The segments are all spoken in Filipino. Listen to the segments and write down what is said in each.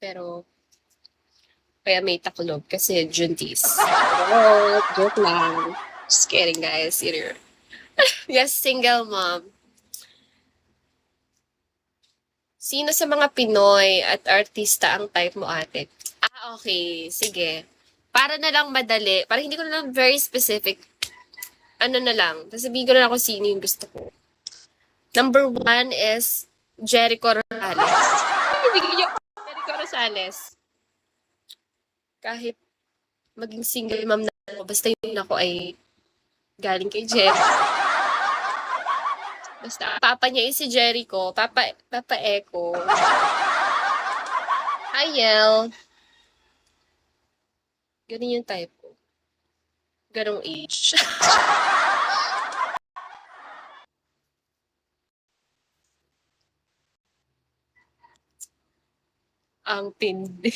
Pero, kaya may taklob kasi Juntis. Oh, joke lang. Just kidding, guys. Yes, single mom. Sino sa mga Pinoy at artista ang type mo, ate? Okay. Sige. Para na lang madali, para hindi ko na lang very specific, ano na lang, sasabihin ko na lang kung sino yung gusto ko. Number one is Jericho Rosales. Jericho Rosales. Kahit maging single mom na ako, basta yun ako ay galing kay Jeff. Basta papa niya is si Jericho, Papa Echo. Hi, Yel. Ganun yung type ko. Ganong age. Ang tindi.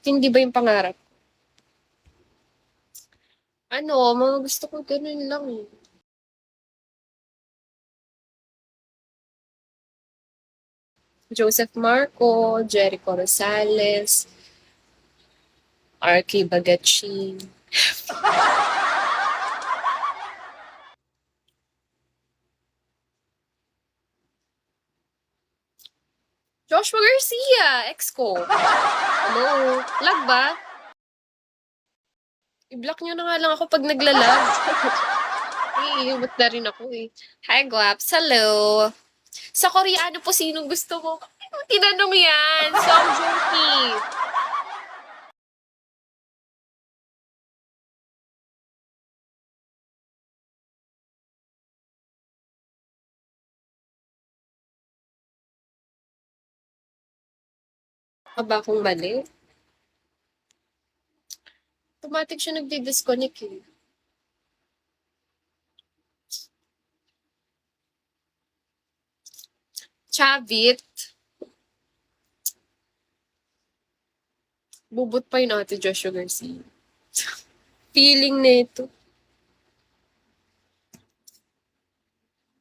Tindi ba yung pangarap? Ano, mga gusto ko ganun lang eh. Joseph Marco, Jericho Rosales, RK Bagachi. Joshua Garcia, ex ko. Hello? Lag ba? I-block nyo na nga lang ako pag naglalag. Iiwat na rin ako eh. Hi, Guaps. Hello. Sa Koreano po, sinong gusto mo? Ano tinanong yan? Song Joong Ki. Ba akong mali? Automatic siya nagdi-disconnect eh. Chavit. Bubot pa yun ate Joshua Garcia. Feeling nito.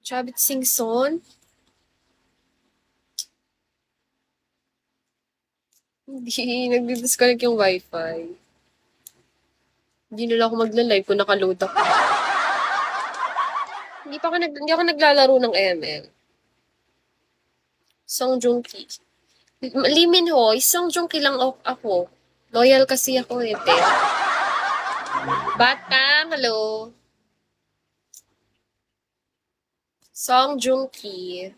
Chavit Singson. Hindi, nagdi-disconnect yung wifi. Hindi na lang ako magla-live kung nakaload ako. Hindi ako naglalaro ng ML. Song Joong Ki. Lee Min Ho, Song Joong Ki lang ako. Loyal kasi ako eh, te. Batang, hello. Song Joong Ki.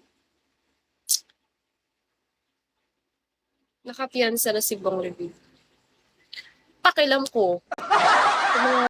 Nakapiyansa na si Bong Review. Pakilam ko. Yung mga